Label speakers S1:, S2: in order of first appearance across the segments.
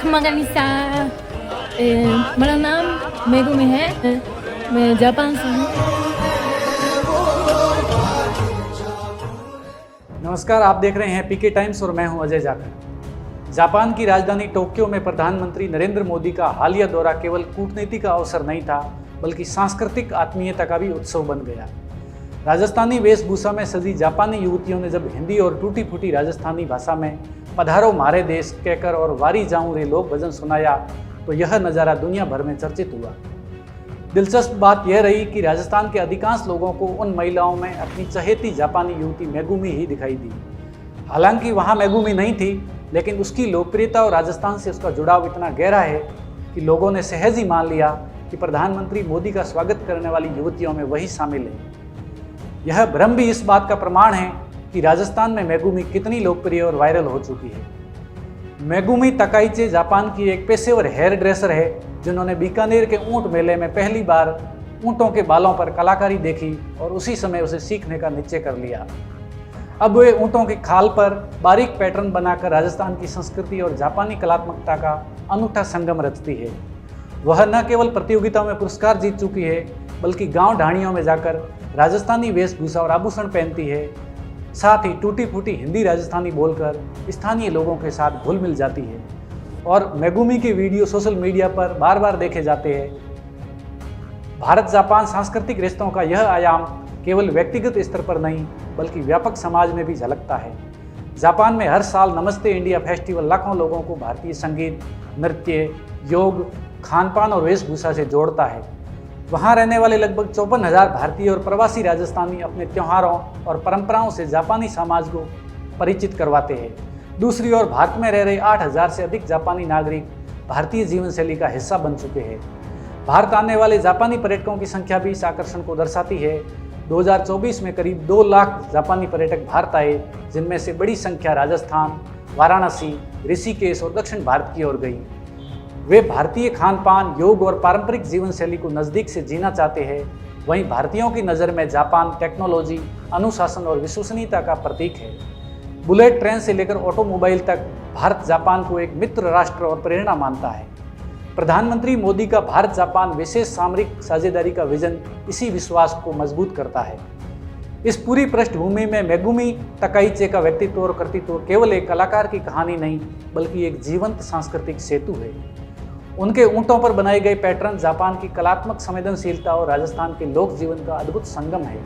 S1: खमागानिसा मेरा नाम मेगुमी है। मैं जापान से हूँ।
S2: नमस्कार, आप देख रहे हैं पीके टाइम्स और मैं हूं अजय जाखड़। जापान की राजधानी टोक्यो में प्रधानमंत्री नरेंद्र मोदी का हालिया दौरा केवल कूटनीतिक का अवसर नहीं था, बल्कि सांस्कृतिक आत्मीयता का भी उत्सव बन गया। राजस्थानी वेशभूषा में सजी जापानी युवतियों ने जब हिंदी और टूटी फूटी राजस्थानी भाषा में पधारो मारे देश कहकर और वारी जाऊं रे लोक भजन सुनाया, तो यह नज़ारा दुनिया भर में चर्चित हुआ। दिलचस्प बात यह रही कि राजस्थान के अधिकांश लोगों को उन महिलाओं में अपनी चहेती जापानी युवती मेगुमी ही दिखाई दी। हालांकि वहाँ मेगुमी नहीं थी, लेकिन उसकी लोकप्रियता और राजस्थान से उसका जुड़ाव इतना गहरा है कि लोगों ने सहज ही मान लिया कि प्रधानमंत्री मोदी का स्वागत करने वाली युवतियों में वही शामिल है। यह भ्रम भी इस बात का प्रमाण है कि राजस्थान में मेगुमी कितनी लोकप्रिय और वायरल हो चुकी है। मेगुमी तकाइचे जापान की एक पेशेवर हेयर ड्रेसर है, जिन्होंने बीकानेर के ऊंट मेले में पहली बार ऊंटों के बालों पर कलाकारी देखी और उसी समय उसे सीखने का निश्चय कर लिया। अब वे ऊंटों की खाल पर बारीक पैटर्न बनाकर राजस्थान की संस्कृति और जापानी कलात्मकता का अनूठा संगम रचती है। वह न केवल प्रतियोगिताओं में पुरस्कार जीत चुकी है, बल्कि गांव ढाणियों में जाकर राजस्थानी वेशभूषा और आभूषण पहनती है। साथ ही टूटी फूटी हिंदी राजस्थानी बोलकर स्थानीय लोगों के साथ घुल मिल जाती है और मेगुमी के वीडियो सोशल मीडिया पर बार बार देखे जाते हैं। भारत जापान सांस्कृतिक रिश्तों का यह आयाम केवल व्यक्तिगत स्तर पर नहीं, बल्कि व्यापक समाज में भी झलकता है। जापान में हर साल नमस्ते इंडिया फेस्टिवल लाखों लोगों को भारतीय संगीत, नृत्य, योग, खानपान और वेशभूषा से जोड़ता है। वहाँ रहने वाले लगभग 54,000 भारतीय और प्रवासी राजस्थानी अपने त्योहारों और परंपराओं से जापानी समाज को परिचित करवाते हैं। दूसरी ओर भारत में रह रहे 8,000 से अधिक जापानी नागरिक भारतीय जीवन शैली का हिस्सा बन चुके हैं। भारत आने वाले जापानी पर्यटकों की संख्या भी इस आकर्षण को दर्शाती है। 2024 में करीब 2 लाख जापानी पर्यटक भारत आए, जिनमें से बड़ी संख्या राजस्थान, वाराणसी, ऋषिकेश और दक्षिण भारत की ओर गई। वे भारतीय खान पान, योग और पारंपरिक जीवन शैली को नज़दीक से जीना चाहते हैं। वहीं भारतीयों की नज़र में जापान टेक्नोलॉजी, अनुशासन और विश्वसनीयता का प्रतीक है। बुलेट ट्रेन से लेकर ऑटोमोबाइल तक भारत जापान को एक मित्र राष्ट्र और प्रेरणा मानता है। प्रधानमंत्री मोदी का भारत जापान विशेष सामरिक साझेदारी का विजन इसी विश्वास को मजबूत करता है। इस पूरी पृष्ठभूमि में मेगुमी तकाइचे का व्यक्तित्व और कृतित्व केवल एक कलाकार की कहानी नहीं, बल्कि एक जीवंत सांस्कृतिक सेतु है। उनके ऊंटों पर बनाए गए पैटर्न जापान की कलात्मक संवेदनशीलता और राजस्थान के लोक जीवन का अद्भुत संगम है।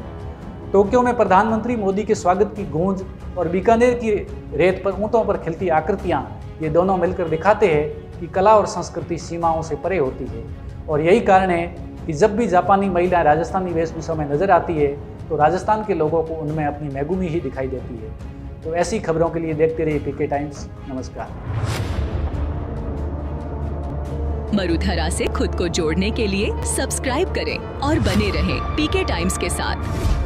S2: टोक्यो में प्रधानमंत्री मोदी के स्वागत की गूंज और बीकानेर की रेत पर ऊंटों पर खिलती आकृतियां, ये दोनों मिलकर दिखाते हैं कि कला और संस्कृति सीमाओं से परे होती है। और यही कारण है कि जब भी जापानी महिलाएं राजस्थानी वेशभूषा में नजर आती है, तो राजस्थान के लोगों को उनमें अपनी मेगुमी ही दिखाई देती है। तो ऐसी खबरों के लिए देखते रहिए पीके टाइम्स। नमस्कार।
S3: मरुधरा से खुद को जोड़ने के लिए सब्सक्राइब करें और बने रहें पीके टाइम्स के साथ।